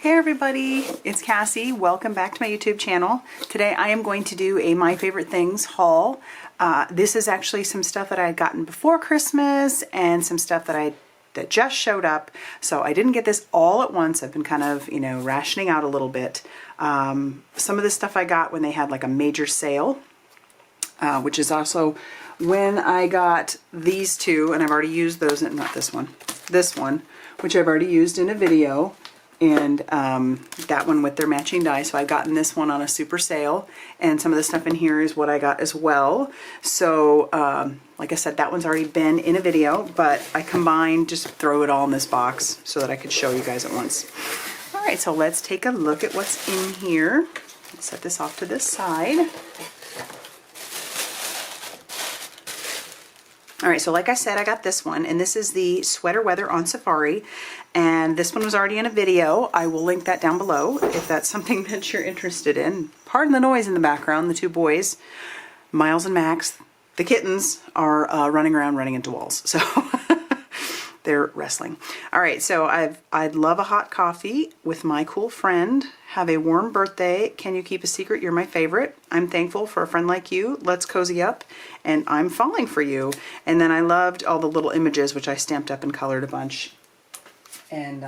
Hey everybody, it's Cassie. Welcome back to my YouTube channel. Today I am going to do a My Favorite Things haul. This is actually some stuff that I had gotten before Christmas and some stuff that just showed up. So I didn't get this all at once. I've been kind of, rationing out a little bit. Some of this stuff I got when they had like a major sale, which is also when I got these two, and I've already used those, not this one, which I've already used in a video. And that one with their matching die. So I've gotten this one on a super sale, and some of the stuff in here is what I got as well. So like I said, that one's already been in a video, but I combined, just throw it all in this box so that I could show you guys at once. All right, so let's take a look at what's in here. Let's set this off to this side. All right, so like I said, I got this one, and this is the Sweater Weather on Safari, and this one was already in a video. I will link that down below if that's something that you're interested in. Pardon the noise in the background. The two boys, Miles and Max, the kittens, are running around running into walls, so they're wrestling. All right, so I'd love a hot coffee with my cool friend. Have a warm birthday. Can you keep a secret? You're my favorite. I'm thankful for a friend like you. Let's cozy up. And I'm falling for you. And then I loved all the little images, which I stamped up and colored a bunch. And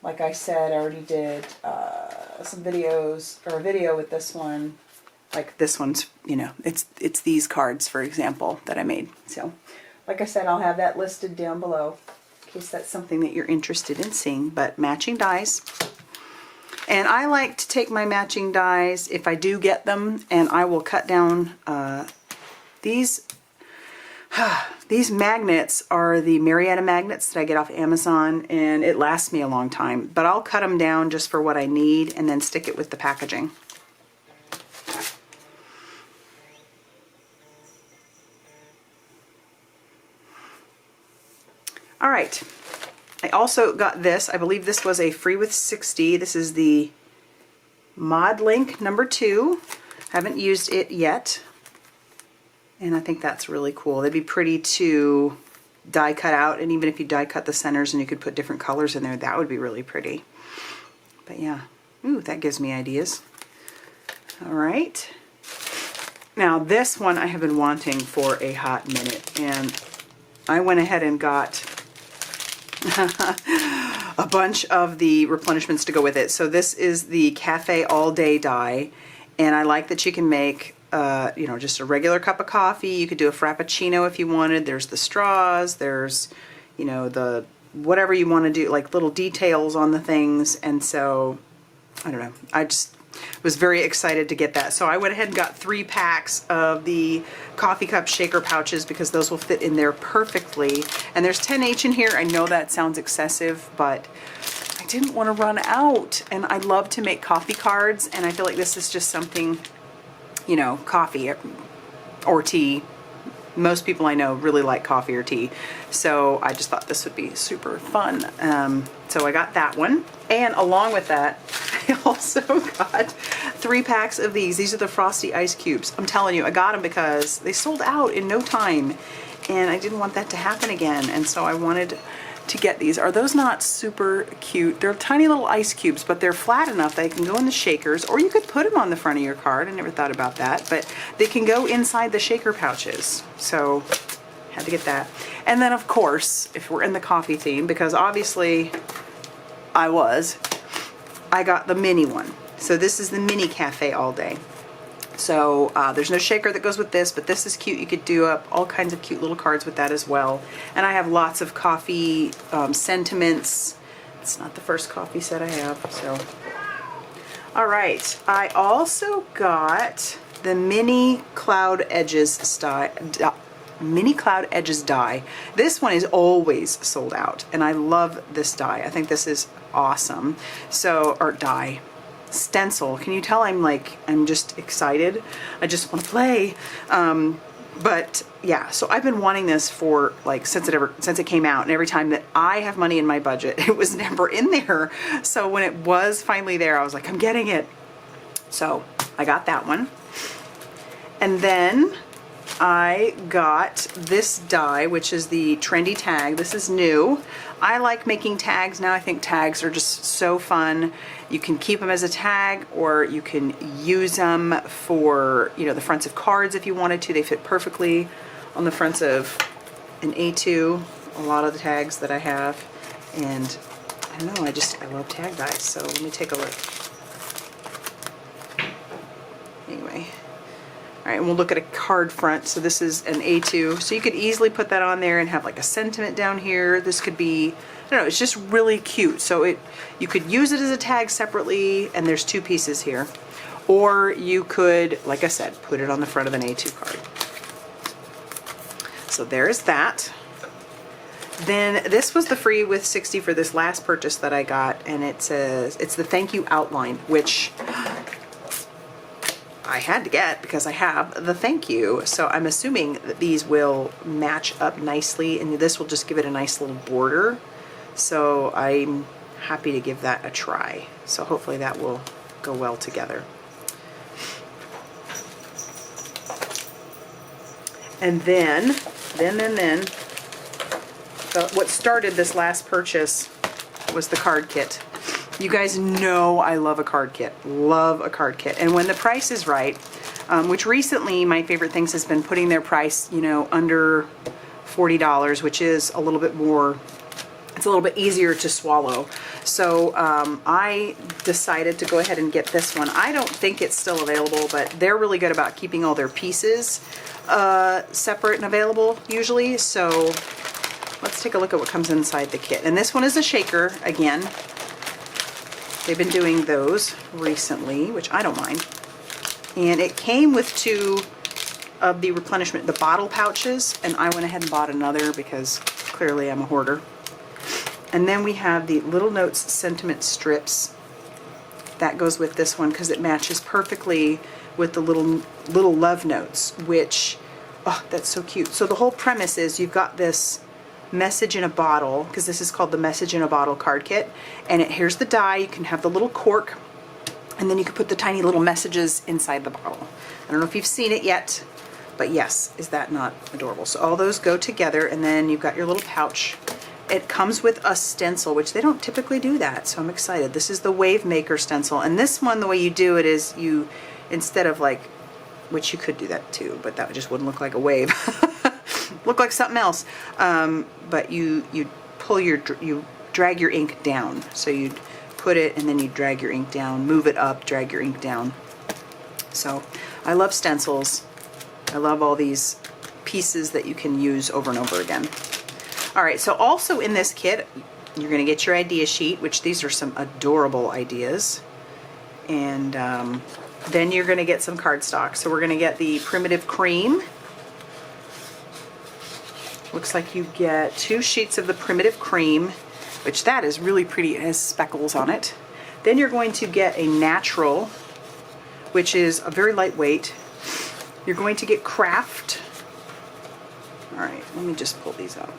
like I said, I already did some videos, or a video with this one. Like this one's, it's these cards, for example, that I made. So like I said, I'll have that listed down below in case that's something that you're interested in seeing. But matching dies. And I like to take my matching dies, if I do get them, and I will cut down these magnets are the Marietta magnets that I get off Amazon, and it lasts me a long time. But I'll cut them down just for what I need and then stick it with the packaging. All right. I also got this. I believe this was a free with 60. This is the Mod Link number 2. Haven't used it yet. And I think that's really cool. They'd be pretty to die cut out. And even if you die cut the centers and you could put different colors in there, that would be really pretty. But yeah. Ooh, that gives me ideas. All right. Now this one I have been wanting for a hot minute. And I went ahead and got a bunch of the replenishments to go with it. So this is the Café All Day Die, and I like that you can make just a regular cup of coffee. You could do a frappuccino if you wanted. There's the straws, there's the whatever you want to do, like little details on the things. And so I don't know, I just was very excited to get that. So I went ahead and got 3 packs of the coffee cup shaker pouches because those will fit in there perfectly. And there's 10 each in here. I know that sounds excessive, but I didn't want to run out. And I love to make coffee cards, and I feel like this is just something, coffee or tea. Most people I know really like coffee or tea. So I just thought this would be super fun. So I got that one. And along with that, I also got 3 packs of these. These are the Frosty Ice Cubes. I'm telling you, I got them because they sold out in no time. And I didn't want that to happen again. And so I wanted to get these. Are those not super cute? They're tiny little ice cubes, but they're flat enough they can go in the shakers, or you could put them on the front of your card. I never thought about that, but they can go inside the shaker pouches. So had to get that. And then of course, if we're in the coffee theme, because obviously I got the mini one. So this is the mini Café All Day. So there's no shaker that goes with this, but this is cute. You could do up all kinds of cute little cards with that as well. And I have lots of coffee sentiments. It's not the first coffee set I have, so. All right, I also got the Mini Cloud Edges die. This one is always sold out, and I love this die. I think this is awesome. So, or die. Stencil. Can you tell I'm just excited? I just want to play. But yeah, so I've been wanting this for since it came out, and every time that I have money in my budget, it was never in there. So when it was finally there, I was like, I'm getting it. So I got that one. And then I got this die, which is the Trendy Tag. This is new. I like making tags now. I think tags are just so fun. You can keep them as a tag, or you can use them for, you know, the fronts of cards if you wanted to. They fit perfectly on the fronts of an A2, a lot of the tags that I have. And I don't know, I love tag dies. So let me take a look. Anyway. All right, and we'll look at a card front. So this is an A2. So you could easily put that on there and have like a sentiment down here. This could be, I don't know, it's just really cute. So you could use it as a tag separately, and there's two pieces here. Or you could, like I said, put it on the front of an A2 card. So there's that. Then this was the free with 60 for this last purchase that I got, and it says, it's the thank you outline, which I had to get because I have the thank you. So I'm assuming that these will match up nicely, and this will just give it a nice little border. So I'm happy to give that a try. So hopefully that will go well together. And then, what started this last purchase was the card kit. You guys know I love a card kit. Love a card kit. And when the price is right, which recently my favorite things has been putting their price, you know, under $40, which is a little bit more, it's a little bit easier to swallow. So I decided to go ahead and get this one. I don't think it's still available, but they're really good about keeping all their pieces separate and available usually. So let's take a look at what comes inside the kit. And this one is a shaker again. They've been doing those recently, which I don't mind. And it came with two of the replenishment, the bottle pouches, and I went ahead and bought another because clearly I'm a hoarder. And then we have the Little Notes sentiment strips. That goes with this one because it matches perfectly with the little love notes, which, oh, that's so cute. So the whole premise is you've got this message in a bottle, because this is called the message in a bottle card kit, and here's the die. You can have the little cork, and then you can put the tiny little messages inside the bottle. I don't know if you've seen it yet, but yes, is that not adorable? So all those go together, and then you've got your little pouch. It comes with a stencil, which they don't typically do that, so I'm excited. This is the Wave Maker stencil, and this one, the way you do it is you, instead of like, which you could do that too, but that just wouldn't look like a wave. Look like something else. But you drag your ink down. So you put it and then you drag your ink down, move it up, drag your ink down. So I love stencils. I love all these pieces that you can use over and over again. All right, so also in this kit, you're gonna get your idea sheet, which these are some adorable ideas. And then you're gonna get some cardstock. So we're gonna get the Primitive Cream. Looks like you get 2 sheets of the Primitive Cream, which that is really pretty. It has speckles on it. Then you're going to get a Natural, which is a very lightweight. You're going to get Kraft. All right, let me just pull these out.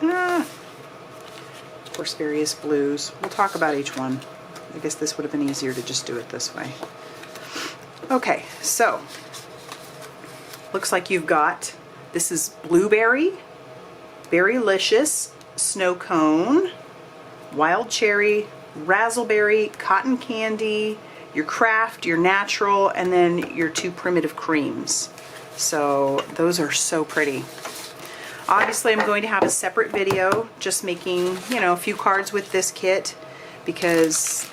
Of course, various blues. We'll talk about each one. I guess this would have been easier to just do it this way. Okay, so looks like you've got, this is Blueberry, Berrylicious, Snow Cone, Wild Cherry, Razzleberry, Cotton Candy, your Kraft, your Natural, and then your 2 Primitive Creams. So those are so pretty. Obviously, I'm going to have a separate video just making, you know, a few cards with this kit because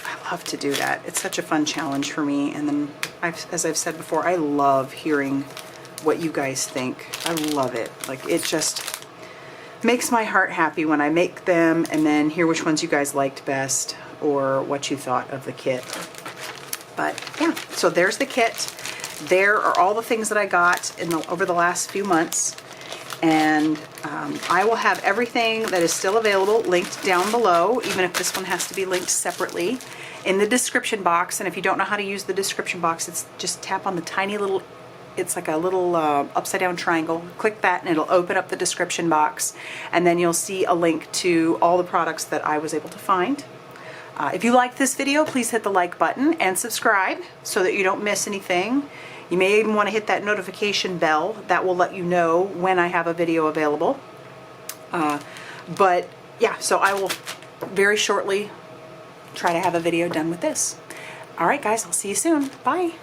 I love to do that. It's such a fun challenge for me. And then, as I've said before, I love hearing what you guys think. I love it. Like, it just makes my heart happy when I make them and then hear which ones you guys liked best or what you thought of the kit. But yeah, so there's the kit. There are all the things that I got over the last few months. And I will have everything that is still available linked down below, even if this one has to be linked separately, in the description box. And if you don't know how to use the description box, it's just tap on the tiny little, it's like a little upside down triangle. Click that and it'll open up the description box. And then you'll see a link to all the products that I was able to find. If you liked this video, please hit the like button and subscribe so that you don't miss anything. You may even want to hit that notification bell. That will let you know when I have a video available. But yeah, so I will very shortly try to have a video done with this. All right, guys, I'll see you soon. Bye.